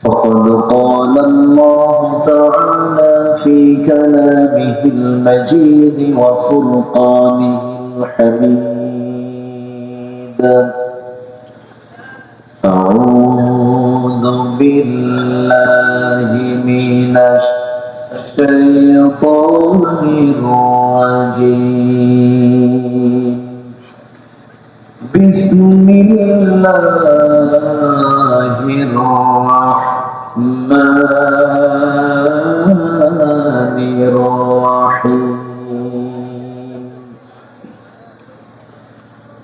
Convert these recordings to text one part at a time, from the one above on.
فقد قال الله تعالى في كلامه المجيد وفرقانه الحميد. أعوذ بالله من الشيطان الرجيم. بسم الله الرحمن الرحيم.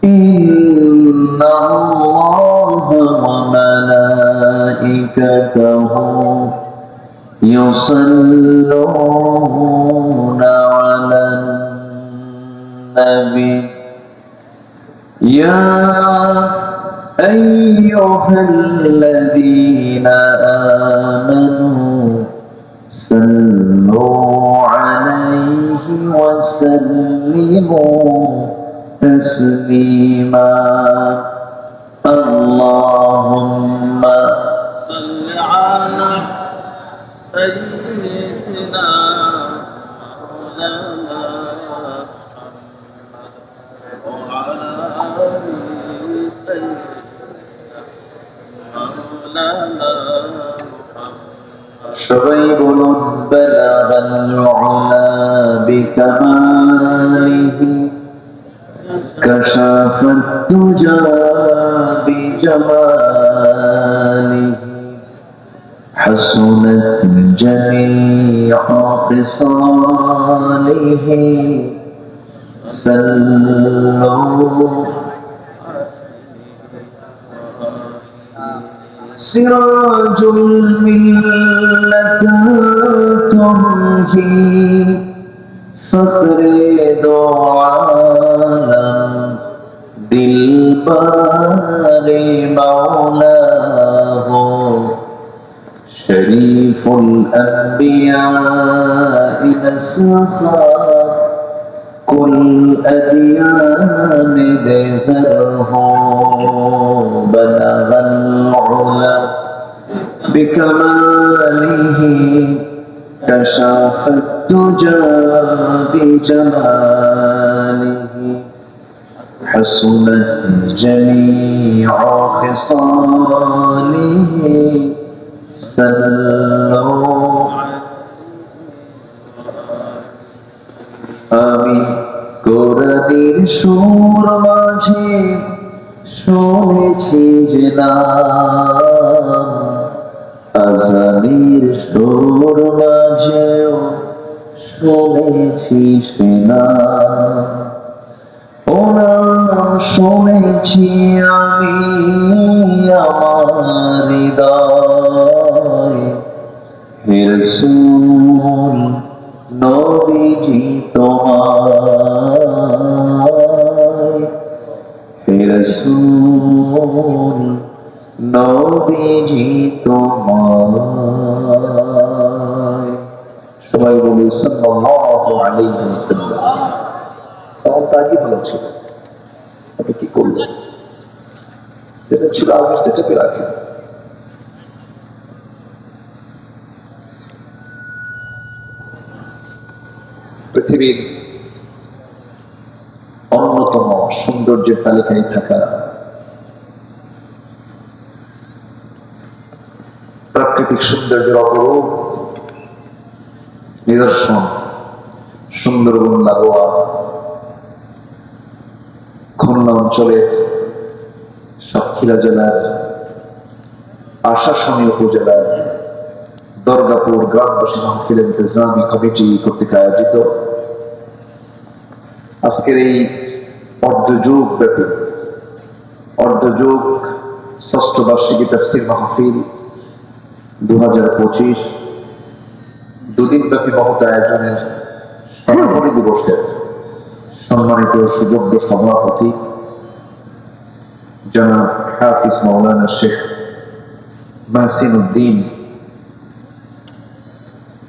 إن الله وملائكته يصلون على النبي يا أيها الذين آمنوا صلوا عليه وسلموا تسليما. اللهم صل على سيدنا সবাই বলুন বালাগাল উলা বিকামালিহি কাশাফাত তুজা বিজামালিহি হাসুনাত জামিউ খিসালিহি সাল্লু سراج الملة تمحي فخر دو عالم دلبر مولاه شريف الأنبياء نسخا كل أديان ذره بلغ العلا بكماله كشف الدجى بجماله حسنت جميع خصاله صلوا আমি কোরআনের সুর মাঝে শুনেছি যে নাম, আজানের সুর মাঝেও শুনেছি সে নাম। ও নাম শুনেছি আমি আমার হৃদয়, হে রাসূল নবীজি তোমায়, হে রাসূল নবীজি তোমায়। সবাই বলি সাল্লাল্লাহু আলাইহি ওয়াসাল্লাম। সাউন্ডটা কি ভালো ছিল, আপনি কি করলেন? যেটা ছিল আগে সেটাকে রাখেন। পৃথিবীর অন্যতম সৌন্দর্যের তালিকায় থাকা প্রাকৃতিক সৌন্দর্যের অপরূপ নিদর্শন সুন্দরবন লাগোয়া খুলনা অঞ্চলের সাতক্ষীরা জেলার আশাশুনি উপজেলার দরগাপুর গ্রামবাসী মাহফিল ইন্তেজামি কমিটি কর্তৃক আয়োজিত আজকের এই অর্ধযুগ ষষ্ঠ বার্ষিকী তাফসীর মাহফিল 2025 দুদিন ব্যাপী মহৎ আয়োজনের সমাপনী দিবসের সম্মানিত সুযোগ্য সভাপতি জনাব হাফিজ মাওলানা শেখ মাহসিন উদ্দিন,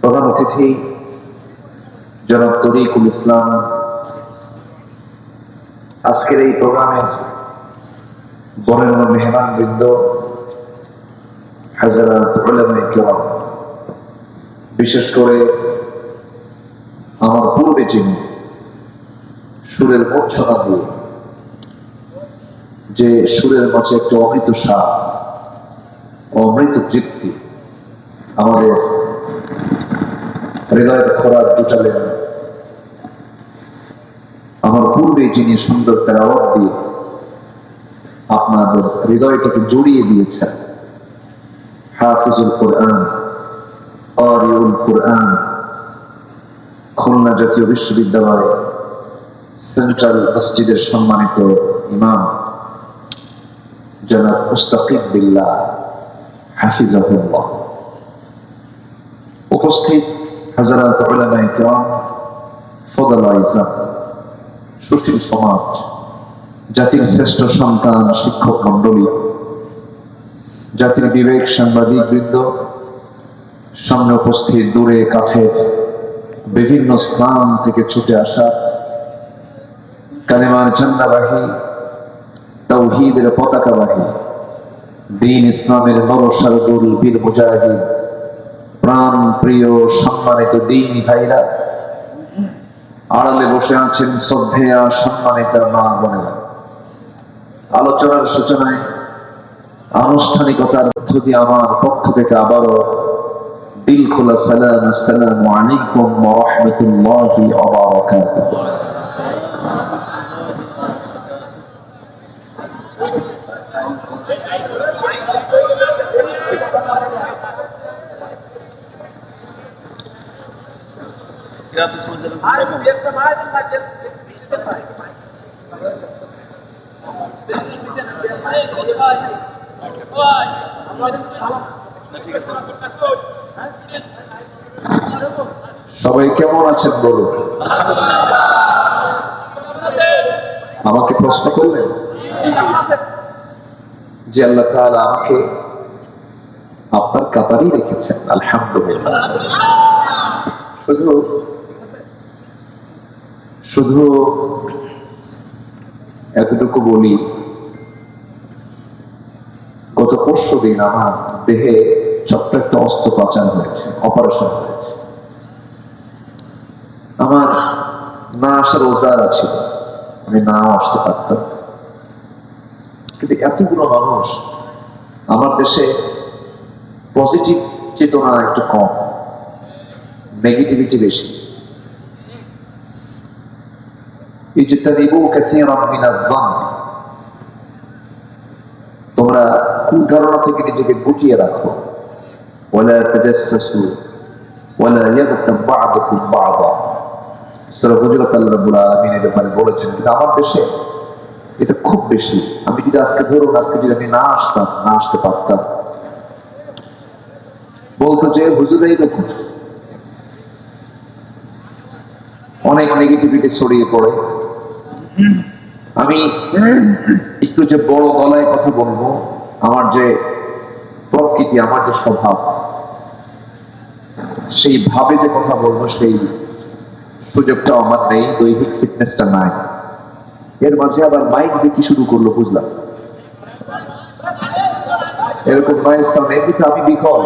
প্রধান অতিথি জনাব তরিকুল ইসলাম, আজকের এই প্রোগ্রামের বরেণ্য মেহমানবৃন্দ, হাজারাত উলামায়ে কেরাম, বিশেষ করে আমার পূর্বে যিনি সুরের মূর্ছনা দিয়ে যে সুরের মাঝে একটি অমৃত স্বাদ, অমৃত তৃপ্তি আমাদের হৃদয়ের খোরাক জুটালেন, আমার পূর্বে যিনি সুন্দর তেলাওয়াত দিয়ে আপনাদের হৃদয়টাকে জড়িয়ে দিয়েছেন, হাফিজুল কোরআন, কারিউল কোরআন, খুলনা জাতীয় বিশ্ববিদ্যালয় সেন্ট্রাল মসজিদের সম্মানিত ইমাম জনাব মুস্তাকিব বিল্লাহ হাফিজাহুল্লাহ, উপস্থিত হাজারাত উলামায়ে কেরাম, ফদল আইজাম, সুশীল সমাজ, জাতির শ্রেষ্ঠ সন্তান, শিক্ষক মন্ডলী, জাতির বিবেক সাংবাদিক বৃন্দ, সামনে উপস্থিত, দূরে কাছে বিভিন্ন স্থান থেকে ছুটে আসা কালেমার ঝান্ডাবাহী, তাওহীদের পতাকাবাহী, দ্বীন ইসলামের নরসারদুল বীর মুজাহিদ, প্রাণ প্রিয় সম্মানিত দ্বীনী ভাইরা, আড়ালে বসে আছেন শ্রদ্ধেয়া সম্মানিত মা বোনেরা। আলোচনার সূচনায় আনুষ্ঠানিকতার মধ্য দিয়ে আমার পক্ষ থেকে আবারও দিল খোলা সালাম, আসসালামু আলাইকুম ওয়া রাহমাতুল্লাহি ওয়া বারাকাতুহু। সবাই কেমন আছেন বলুন? আমাকে প্রশ্ন করলেন যে আল্লাহ তাআলা আমাকে আপনার কাতারেই রেখেছেন, আলহামদুলিল্লাহ। শুধু এতটুকু বলি, গত পরশু দিন আমার দেহে ছোট্ট একটা অস্ত্রোপচার হয়েছে, অপারেশন হয়েছে। আমার না আসার ওজার আছে, আমি নাও আসতে পারতাম, কিন্তু এতগুলো মানুষ, আমার দেশে পজিটিভ চেতনা একটু কম, নেগেটিভিটি বেশি। তোমরা কুধারণা থেকে নিজেকে গুটিয়ে রাখো। ওয়ালা তাজাসসু ওয়ালা ইয়াগতাব বা'দুকুম বা'দা, সূরা হুজুরাত আল্লাহ রাব্বুল আলামিন এর ব্যাপারে বলেছেন। কিন্তু আমার দেশে এটা খুব বেশি। আমি যদি আজকে ধরুন, আজকে যদি আমি না আসতাম, না আসতে পারতাম, বলতো যে হুজুরই দেখুন, অনেক নেগেটিভিটি ছড়িয়ে পড়ে। আমি একটু যে বড় গলায় কথা বলবো, আমার যে প্রকৃতি, আমার যে স্বভাব, সেই ভাবে যে কথা বলবো, সেই সুযোগটা আমার নেই, দৈহিক ফিটনেসটা নাই। এর মাঝে আবার মাইক যে কি শুরু করলো বুঝলাম, এরকম নয়েজ সাউন্ড, এমনিতে আমি বিকল,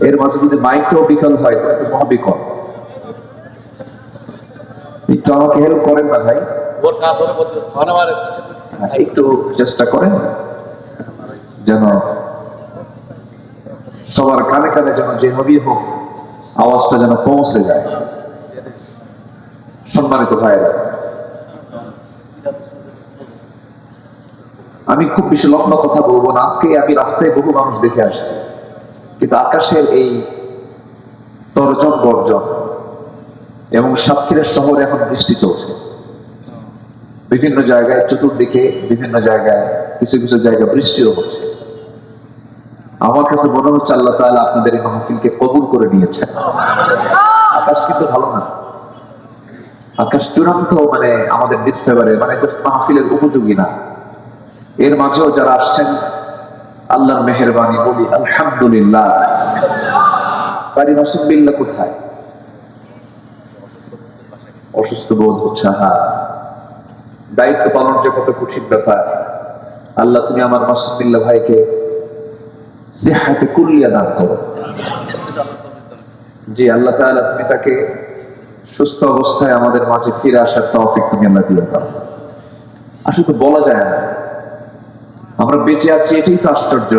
এর মাঝে যদি মাইকটাও বিকল হয় তাহলে মহাবিকল। একটু আমাকে হেল্প করেন না ভাই, একটু চেষ্টা করেন যেন সবার কানে কানে যেন যেভাবেই হোক আওয়াজটা যেন পৌঁছে যায়। সম্মানিত ভাইরা, আমি খুব বেশি লম্বা কথা বলবো না। আজকে আমি রাস্তায় বহু মানুষ দেখে আসছি, কিন্তু আকাশের এই তর্জন গর্জন এবং সাতক্ষীরা শহরে এখন বৃষ্টি চলছে বিভিন্ন জায়গায়, চতুর্দিকে বিভিন্ন জায়গায়, কিছু কিছু জায়গায় বৃষ্টিও হচ্ছে। আমার কাছে মনে হচ্ছে আল্লাহ তাআলা আপনাদের এই মাহফিলকে কবুল করে নিয়েছেন। আকাশ কিন্তু ভালো না, আকাশ চূড়ান্ত মানে আমাদের ডিসফেভারে, মানে জাস্ট মাহফিলের উপযোগী না। এর মাঝেও যারা আসছেন, আল্লাহর মেহেরবানি, বলি আলহামদুলিল্লাহ। বাড়ি নসুবিল্লাহ কোথায়? অসুস্থ বোধ হচ্ছে। হ্যাঁ, দায়িত্ব পালন যে কত কঠিন ব্যাপার। আল্লাহ তুমি আমার মাসুমিল্লাহ ভাইকে সিহাতে কুল্লিয়া দান করো। জি আল্লাহ তাআলা তুমি তাকে সুস্থ অবস্থায় আমাদের মাঝে ফিরে আসার তৌফিক তুমি আল্লাহ দিয়ে দাও। আসলে তো বলা যায় না, আমরা বেঁচে আছি এটাই তো আশ্চর্য।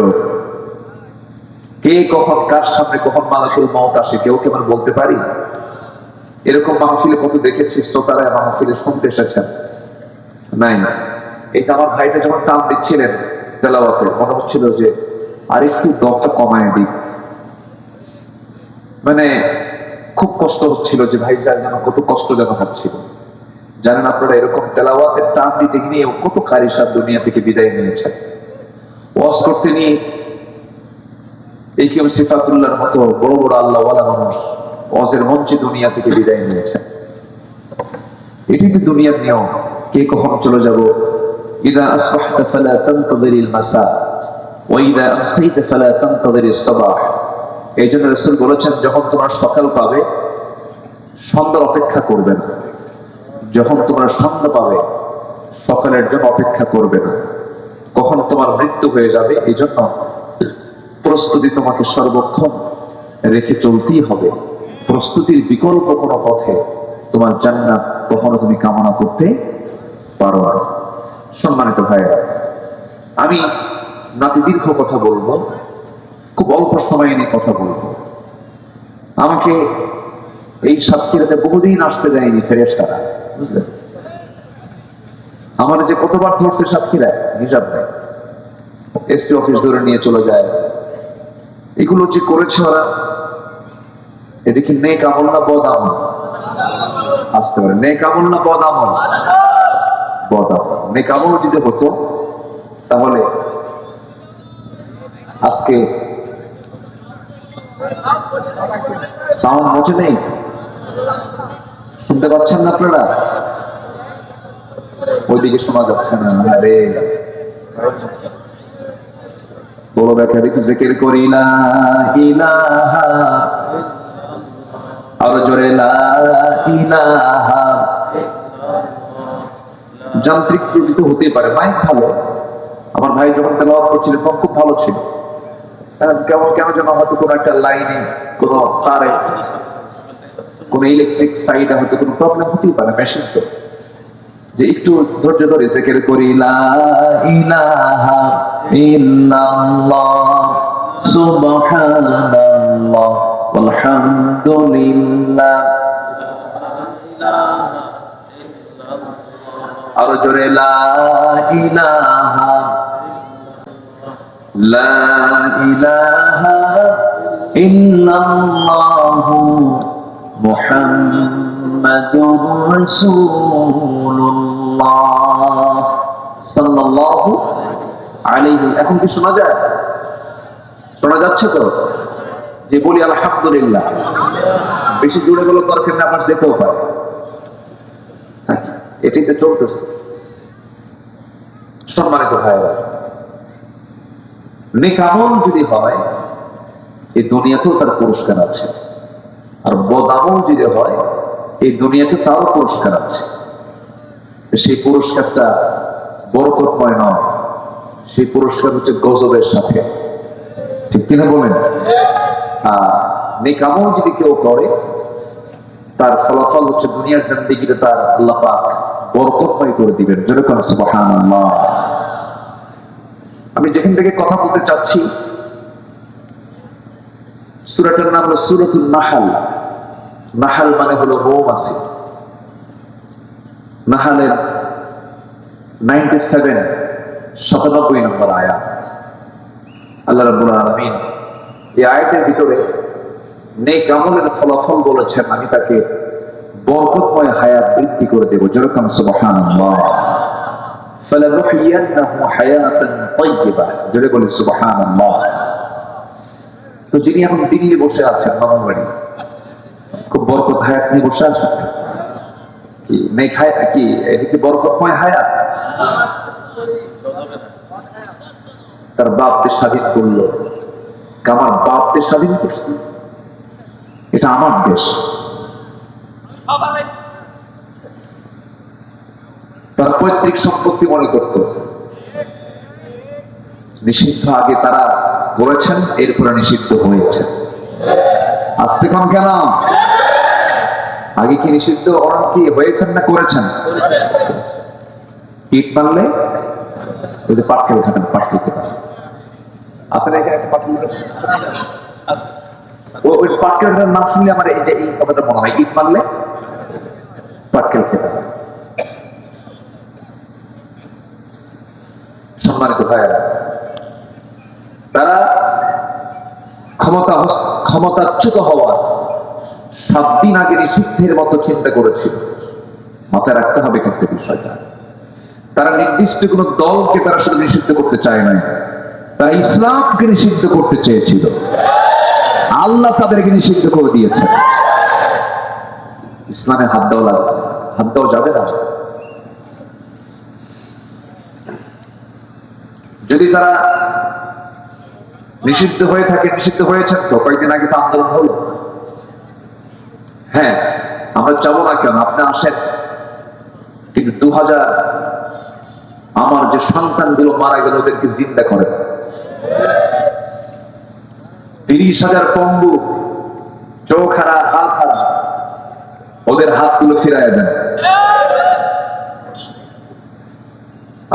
কে কখন কার সামনে কখন মালাকুল মউত আসে কেউ কি আমরা বলতে পারি? এরকম মাহফিলে কত দেখেছি, শ্রোতারা মাহফিলে শুনতে এসেছেন, নাই না। এটা আমার ভাইটা যখন টান দিচ্ছিলেন তেলাওয়াতে মনে হচ্ছিল যে আর একটু দমটা কমায় দিক, মানে খুব কষ্ট হচ্ছিল যে ভাই যার যেন কত কষ্টজনক হচ্ছিল। জানেন আপনারা এরকম তেলাওয়াতের টান দিতে গিয়ে কত কারিসার দুনিয়া থেকে বিদায় নিয়েছেন। ওয়াজ করতে নিয়ে এই কেউ সিফাতুল্লাহর মতো বড় বড় আল্লাহওয়ালা মানুষ ওয়াজের মঞ্চে দুনিয়া থেকে বিদায় নিয়েছেন। এটি তো দুনিয়ার নিয়ম, কে কখন চলে যাব। ইদা আসবাহতা ফালা তানতাযিরিল মাসা ওয়া ইদা আমসাইতা ফালা তানতাযিরিস সাবাহ। এই জন্য রাসূল বলেছেন যখন তোমরা সকাল পাবে সন্ধ্যার অপেক্ষা করবে না, যখন তোমরা সন্ধ্যা পাবে সকালের জন্য অপেক্ষা করবে না। কখন তোমার মৃত্যু হয়ে যাবে এই জন্য প্রস্তুতি তোমাকে সর্বক্ষণ রেখে চলতেই হবে। প্রস্তুতির বিকল্প কোনো পথে তোমার জান্নাত কখনো তুমি কামনা করতে পারো না। সম্মানিত ভাইয়েরা, আমি নাতি দীর্ঘ কথা বলবো, খুব অল্প সময় নিয়ে কথা বলবো। আমাকে এই সাতক্ষীরাতে বহুদিন আসতে দেয়নি ফেরেশতারা, বুঝলেন? আমার যে কতবার ধরছে সাতক্ষীরায় হিসাব নেই। এসপি অফিস ধরে নিয়ে চলে যায়। এগুলো যে করেছে ওরা, এদিকে নেক আমল না বদ আমল? আসতে পারে নেক আমল না বদ আমল? বদ আমল। নেক আমল যদি হতো তাহলে আজকে সাউন্ড মোটে নেই, শুনতে পাচ্ছেন না আপনারা? ওইদিকে শোনা যাচ্ছে না। আরে বড় ব্যাখ্যা দেখি, জিকির করি লা ইলাহা, আর জোরে লা ইলাহা। যান্ত্রিক ত্রুটি তো হতেই পারে, মাইক ভালো। আমার ভাই যখন তেলাওয়াত করছিল তখন খুব ভালো ছিল, কেমন কেন যেন হয়তো কোনো একটা লাইনে কোনো তারে কোনো ইলেকট্রিক সাইডে হয়তো কোনো প্রবলেম হতেই পারে, মেশিন তো। যে একটু ধৈর্য ধরে জিকির করি লা ইলাহা ইল্লাল্লাহ সুবহানাল্লাহ আলহামদুলিল্লাহ, আর জোরে লা ইলাহা লা ইলাহা ইল্লাল্লাহু মুহাম্মাদুর রাসূলুল্লাহ সাল্লাল্লাহু আলাইহি। এখন কি শোনা যায়? শোনা যাচ্ছে তো? যে বলি আলহামদুলিল্লাহ, বেশি জোরে বলার দরকার না, আমার যেতেও পারে। এটাই তো চলতেছে। সম্মানিত ভাইরা, নেক আমল যদি হয় এই দুনিয়াতেও তার পুরস্কার আছে, আর বদ আমল যদি হয় এই দুনিয়াতে তারও পুরস্কার আছে। সেই পুরস্কারটা বরকতময় নয়, সেই পুরস্কার হচ্ছে গজবের সাথে, ঠিক কিনা বলেন? নেক আমল যদি কেউ করে তার ফলাফল হচ্ছে দুনিয়ার জিন্দেগিতে তার আল্লাহ পাক বরকতময় করে দিবেন। যেরকম সুবহানাল্লাহ। আমি যেখান থেকে কথা বলতে চাচ্ছি সূরাটার নাম হলো সূরাতুন নাহল। নাহল মানে হলো মৌমাছি। নাহলের 97 নম্বর আয়াত। আল্লাহ রাব্বুল আলামিন এই আয়াতের ভিতরে নেক আমলের ফলাফল বলেছেন আমি তাকে বরকতময় হায়াত বৃদ্ধি করে দেব। যেরকম সুবহানাল্লাহ। ফালানুহইয়ান্নাহু হায়াতান তাইয়্যিবা, জোরে বলি সুবহানাল্লাহ। তো যিনি এখন দিল্লি বসে আছেন, মামাবাড়ি, খুব বরকত হায়াত নিয়ে বসে আছেন, কি নেক হায়াত, কি এটা কি বরকতময় হায়াত? তার বাপকে স্বাধীন করলো, আমার বাপকে স্বাধীন করছে, এটা আমার দেশ। তার পৈতৃক সম্পত্তি মনে করত নিষিদ্ধ। আগে তারা করেছেন, এরপরে নিষিদ্ধ হয়েছে। আস্তে কম কেন? আগে কি নিষিদ্ধ কি হয়েছেন না করেছেন? ইট মারলে ওই যে পাটকেল খাবেন, পাটকেল খেতে আসলে এখানে একটা পাটকেল ওই পাটকেলটার নাম শুনলে আমার এই যে এই কথাটা মনে হয়, ইট মারলে পাটকেল খেতে হবে। সম্মানিত ভাইয়েরা, তারা ক্ষমতাচ্যুত হওয়ার 7 দিন আগে নিষিদ্ধের মতো চিন্তা করেছিল। মাথায় রাখতে হবে কিন্তু বিষয়টা। তারা নির্দিষ্ট কোন দলকে তারা শুধু নিষিদ্ধ করতে চায় নাই, তারা ইসলামকে নিষিদ্ধ করতে চেয়েছিল। আল্লাহ তাদেরকে নিষিদ্ধ করে দিয়েছে। ইসলামে হাত দেওয়া যাবে না। যদি তারা নিষিদ্ধ হয়ে থাকে, নিষিদ্ধ হয়েছে তো কয়েকদিন আগে তো আন্দোলন হলো। হ্যাঁ, আমরা যাবো না কেন, আপনি আসেন, কিন্তু 2000 আমার যে সন্তানগুলো মারা গেল ওদেরকে জিন্দা করে, 30,000 পঙ্গু, চোখ হারা, হাত হারা, ওদের হাতগুলো ফিরাইয়া দেন।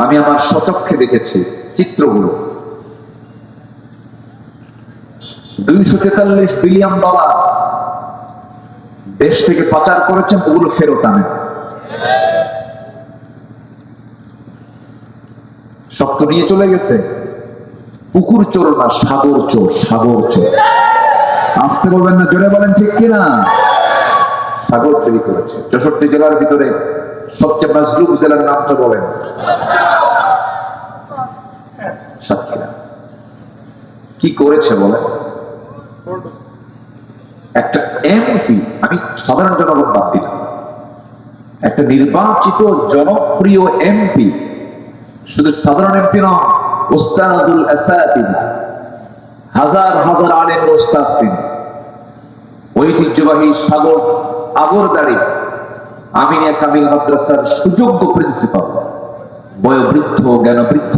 আমি আমার স্বচক্ষে দেখেছি চিত্রগুলো। $243 বিলিয়ন দেশ থেকে পাচার করেছেন, ওগুলো ফেরত আনে। সব তো নিয়ে চলে গেছে। পুকুর চোর না, সাগর চোর, সাগর চোর। আসতে বলবেন না, জোরে বলেন ঠিক কিনা? সাগর চুরি করেছে। 64 জেলার ভিতরে সবচেয়ে মাজলুম জেলার নামটা বলেন। সাতক্ষীরা। কি করেছে বলেন? একটা এমপি, আমি সাধারণ জনগণ বাদ দিলাম, একটা নির্বাচিত জনপ্রিয় এমপি, শুধু সাধারণ এমপি নয়, উস্তাদুল আসাতিদা, হাজার হাজার আলেমের উস্তাদ তিনি, ঐতিহ্যবাহী সাগর আগরদাড়ি আমিনিয়া কামিল মাদ্রাসার সুযোগ্য প্রিন্সিপাল, বয়োবৃদ্ধ, জ্ঞানবৃদ্ধ,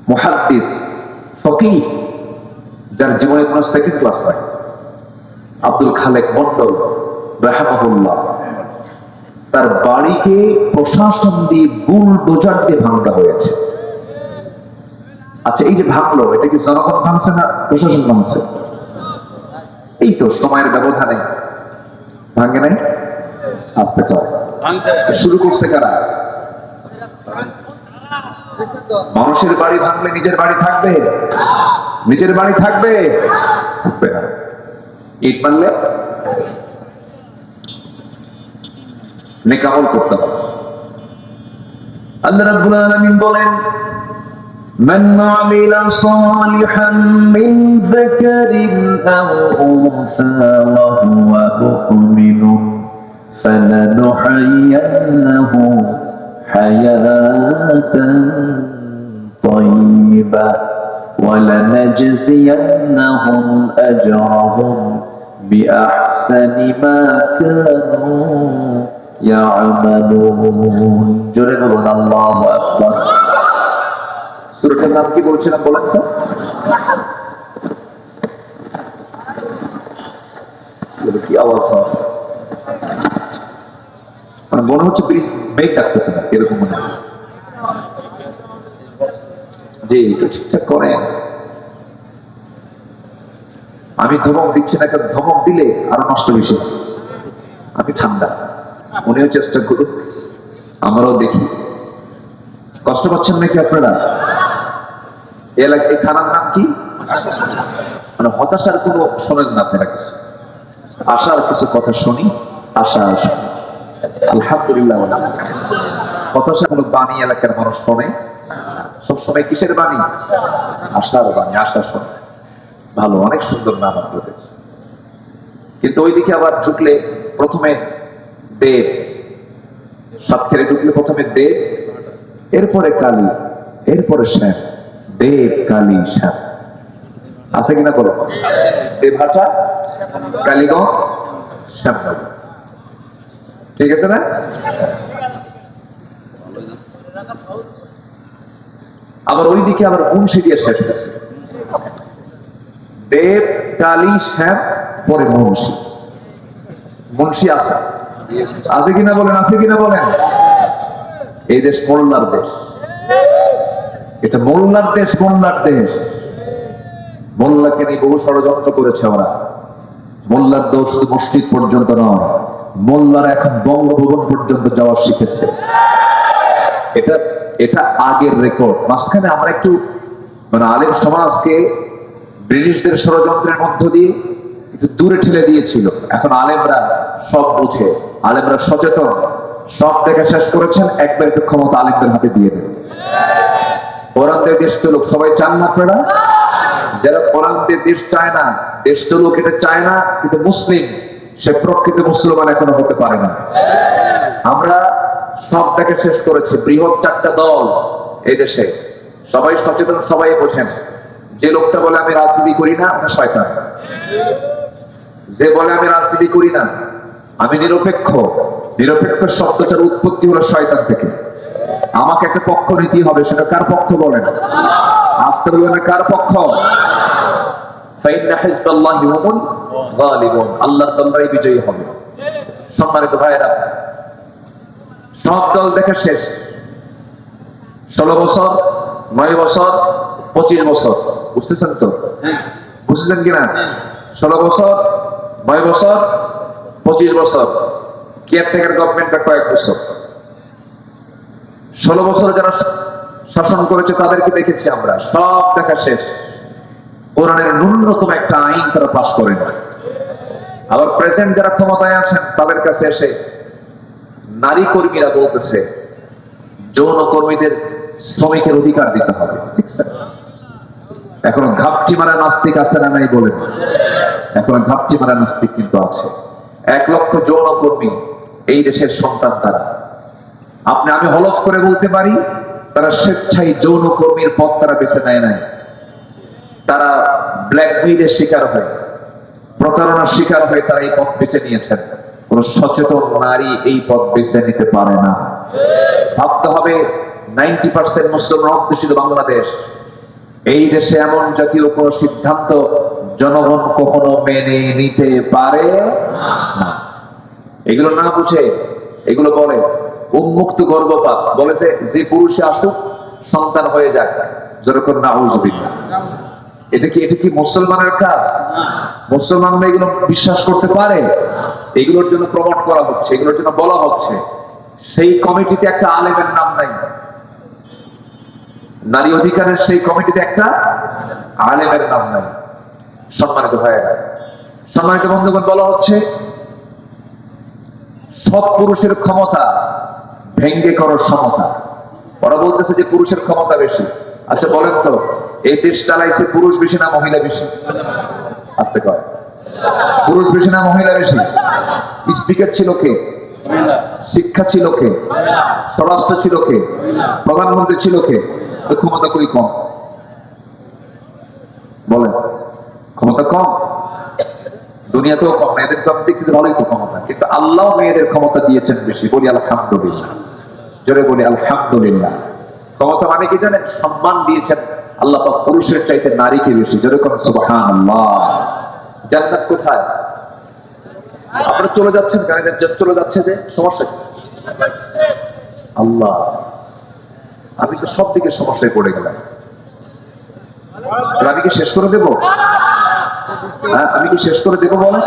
মুহাদ্দিস, ফকিহ, যার জীবনে কোনো সেকেন্ড ক্লাস নাই, আব্দুল খালেক মন্ডল রাহিমাহুল্লাহ, তার বাড়িকে প্রশাসন দিয়ে বুলডোজার দিয়ে ভাঙা হয়েছে। আচ্ছা, এই যে ভাঙলো, এটা কি জনগণ ভাঙছে না প্রশাসন ভাঙছে? এই তো সময়ের ব্যবধানে ভাঙে নাই, আসতে পারে। শুরু করছে কারা? মানুষের বাড়ি ভাঙলে নিজের বাড়ি থাকবে? নিজের বাড়ি থাকবে? থাকবে না। ইট মারলে নেকামল করতে হবে। আল্লাহ রাব্বুল আলামিন বলেন, মান আমিলা সালিহান মিন যাকারিন আও উনসা ওয়া হুয়া মুমিনুন ফালানুহয়িন্নাহু হায়াতান তাইয়্যিবা ওয়া লানাজজিয়ান্নাহুম আজরাহুম বিআহসানি মা কানু ইয়ামালুন। জোরে বলুন আল্লাহু আকবার। সূরাটার নাম কি বলছিলাম বলেন তো? কি আওয়াজ হয়? মানে মনে হচ্ছে মেঘ ডাকতেছে না, এরকম মনে হয়। জি, একটু ঠিকঠাক করেন। আমি ধমক দিচ্ছি না, কারণ ধমক দিলে আরো নষ্ট বেশি। আমি ঠান্ডা, উনিও চেষ্টা করুন, আমরাও দেখি। কষ্ট পাচ্ছেন নাকি আপনারা? এই থানার নাম কি? মানে হতাশার কোনো শোনেন না আপনারা কিছু, আশার কিছু কথা শুনি, আশা আসে। আলহামদুলিল্লাহ। হতাশা কোনো বাণী এলাকার মানুষ শোনে সবসময়। কিসের বাণী? আশার বাণী, আশা শোনে। ভালো, অনেক সুন্দর নাম আপনাদের। কিন্তু ওইদিকে আবার ঢুকলে প্রথমে দেব, সাতক্ষীরায় ঢুকলে প্রথমে দেব, এরপরে কালী, এরপরে শ্যাম। দেব, কালী, শ্যাম। আছে কিনা বলো? দেবহাটা, কালীগঞ্জ, শ্যামনগর। ঠিক আছে না? আবার ওইদিকে আবার মুন্সি দিয়ে শেষ হয়েছে। দেব কালী শ্যাম পরে মুন্সি। মুন্সি আছে আছে কিনা বলেন, আছে কিনা বলেন। এই দেশ মোল্লার দেশ, এটা মোল্লার দেশ, মোল্লার দেশ। মোল্লাকে নিয়ে বহু ষড়যন্ত্র করেছে ওরা। মোল্লার দোষ শুধু মসজিদ পর্যন্ত নয়, মোল্লারা এখন বঙ্গভবন পর্যন্ত যাওয়া শিখেছে। এটা এটা আগের রেকর্ড। মাঝখানে আমরা একটু মানে আলেম সমাজকে ব্রিটিশদের ষড়যন্ত্রের মধ্য দিয়ে একটু দূরে ঠেলে দিয়েছিল। এখন আলেমরা সব বুঝে, আলেমরা সচেতন, সব দেখা শেষ করেছেন। একবার একটু ক্ষমতা আলেমদের হাতে দিয়ে দেন। কোরআন দিয়ে দেশ লোক সবাই চান না আপনারা? যারা কোরআন দিয়ে দেশ চায় না, দেশ লোক এটা চায় না, কিন্তু মুসলিম সে প্রকৃত মুসলমান এখনো হতে পারে না। আমরা সব দেখে শেষ করেছি। বৃহৎ 4টা দল এই দেশে, সবাই সচেতন, সবাই বোঝেন। যে লোকটা বলে আমি রাজনীতি করি না, ওটা শয়তান। যে বলে আমি রাজনীতি করি না, আমি নিরপেক্ষ, নিরপেক্ষ শব্দটার উৎপত্তি হলো শয়তান থেকে। আমাকে একটা পক্ষ নিতে হবে, সেটা কার পক্ষ বলেন? আসতে বলবেন কার পক্ষ? ফাইন্না হিজবাল্লাহি হুমুল গালিবুন, আল্লাহর দলরাই বিজয়ী হবে। সম্মানিত ভাইরা, সব দল দেখা শেষ। 16 বছর, 9 বছর, 25 বছর, বুঝতেছেন তো? বুঝতেছেন কিনা? 16 বছর, 9 বছর, 25 বছর, কেয়ারটেকার গভর্নমেন্টটা কয়েক বছর। 16 বছর যারা শাসন করেছে তাদেরকে দেখেছি আমরা। সব দেখা শেষ। কোরআনের ন্যূনতম একটা আইন তারা পাশ করে না। আবার প্রেসিডেন্ট যারা ক্ষমতায় আছেন তাদের কাছে এসে নারী কর্মীরা বলতেছে যৌন কর্মীদের শ্রমিকের অধিকার দিতে হবে। এখন ঘাপটি মারা নাস্তিক আছে না নাই বলেন? এখন ঘাপটি মারা নাস্তিক কিন্তু আছে। 1 লক্ষ যৌন কর্মী এই দেশের সন্তান তারা। আমি হলফ করে বলতে পারি তারা স্বেচ্ছায় যৌন কর্মীর পথ তারা বেছে নেয় নাই। তারা ব্ল্যাকমেইলের শিকার হয়, প্রতারণার শিকার হয়ে তারা এই পথ বেছে নিয়েছেন। কোন সচেতন নারী এই পথ বেছে নিতে পারে না। ভাবতে হবে 90% মুসলমান অধ্যুষিত বাংলাদেশ। এই দেশে এমন জাতীয় কোন সিদ্ধান্ত জনগণ কখনো মেনে নিতে পারে না। এগুলো না বুঝে এগুলো বলে উন্মুক্ত গর্ভপাত, বলেছে যে পুরুষে আসুক সন্তান হয়ে যাক, যেরকম নাউজুবিল্লাহ। এটা কি মুসলমানের কাজ? মুসলমানরা এগুলো বিশ্বাস করতে পারে? এগুলোর জন্য প্রমোট করা হচ্ছে, এগুলোর জন্য বলা হচ্ছে। সেই কমিটিতে একটা আলেমের নাম নাই। নারী অধিকারের সেই কমিটিতে একটা আলেমের নাম নাই। সম্মানিত ভাইয়েরা, সম্মানিত বন্ধুগণ, বলা হচ্ছে সব পুরুষের ক্ষমতা ভেঙ্গে করার সমতা। ওরা বলতেছে যে পুরুষের ক্ষমতা বেশি। আচ্ছা বলেন তো, এই দেশ চালাইছে পুরুষ বেশি না মহিলা বেশি? আস্তে কয়, পুরুষ বেশি না মহিলা বেশি? স্পিকার ছিল কে? শিক্ষা ছিল কে? স্বরাষ্ট্র ছিল কে? প্রধানমন্ত্রী ছিল কে? ক্ষমতা কই কম? বলেন, ক্ষমতা কম? দুনিয়াতেও কম না, এদের তো আমি দেখতেছি ভালোই তো ক্ষমতা। কিন্তু আল্লাহ মেয়েদের ক্ষমতা দিয়েছেন বেশি। বলি আলহামদুলিল্লাহ, জোরে বলি আলহামদুলিল্লাহ। ক্ষমতা মানে কি জানেন? সম্মান দিয়েছেন আল্লাহ পাক পুরুষের চাইতে নারীকে বেশি। জোরে কোন সুবহানাল্লাহ। জান্নাত কোথায়? আপনারা চলে যাচ্ছেন, গাড়িতে চলে যাচ্ছে, যে সমস্যা কি? আল্লাহ, আমি তো সব দিকে সমস্যায় পড়ে গেলাম। আমি কি শেষ করে দেবো? হ্যাঁ, আমি কি শেষ করে দেবো? বলেন,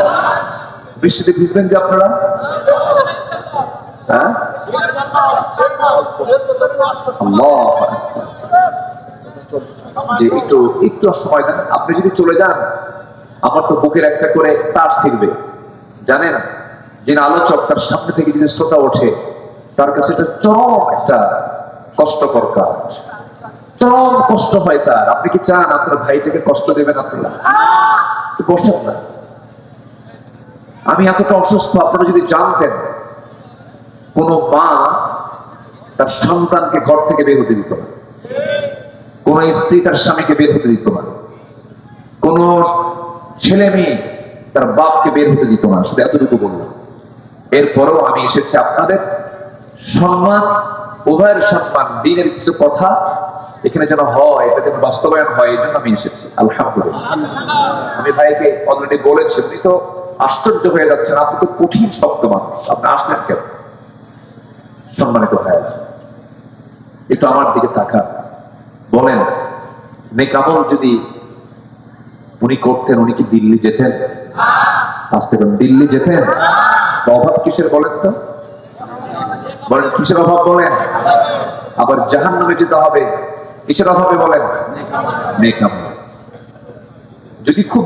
বৃষ্টিতে ভিজবেন যে আপনারা? হ্যাঁ, যে একটু একটু সময় দেন। আপনি যদি চলে যান, আমার তো বুকের একটা করে তার ছিঁড়বে। জানেন, যিনি আলোচক তার সামনে থেকে যদি শ্রোতা ওঠে, তার কাছে এটা চরম একটা কষ্টকর কাজ, চরম কষ্ট হয় তার। আপনি কি চান আপনার ভাইটাকে কষ্ট দেবেন? আপনারা বসেন না। আমি এতটা অসুস্থ, আপনারা যদি জানতেন কোন মা তার সন্তানকে ঘর থেকে বের হতে দিত না, কোন স্ত্রী তার স্বামীকে বের হতে দিত না, কোন ছেলে মেয়ে তার বাপকে বের হতে দিত না। শুধু এতটুকু বললাম। এরপরেও আমি এসেছি আপনাদের সম্মান, উভয়ের সম্মান, দিনের কিছু কথা এখানে যেন হয়, এটা যেন বাস্তবায়ন হয়, এই জন্য আমি এসেছি। আলহামদুলিল্লাহ। আমি ভাইকে অলরেডি বলেছি, উনি তো আশ্চর্য হয়ে যাচ্ছেন, আপনি তো কঠিন শব্দ মানুষ, আপনি আসলেন কেন? সম্মানিত ভাই, একটু আমার দিকে তাকান, বলেন নেক আমল যদি উনি করতেন, উনি কি দিল্লি যেতেন? আসতে পারেন, দিল্লি যেতেন? অভাব কিসের বলেন তো? বলেন কিসের অভাব বলেন? আবার জাহান্নামে যেতে হবে কিসের অভাবে বলেন? নেক আমল। যদি খুব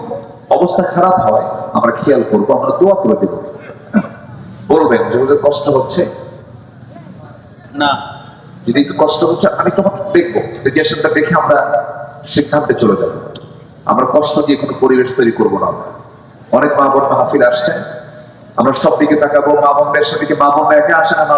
অবস্থা খারাপ হয় আমরা খেয়াল করবো, আমরা দোয়া করে দেব। বলবেন যে ওদের কষ্ট হচ্ছে না, যদি একটু কষ্ট হচ্ছে আমি তোমাকে দেখবো, সিচুয়েশনটা দেখে আমরা সিদ্ধান্তে চলে যাব। আমরা কষ্ট দিয়ে কোনো পরিবেশ তৈরি করবো না। অনেক মা বোন মাহফিল আসছে, আমরা সব দিকে তাকাবো, মা বোনদের সাথে, মা বোনরা একে আসে না, মা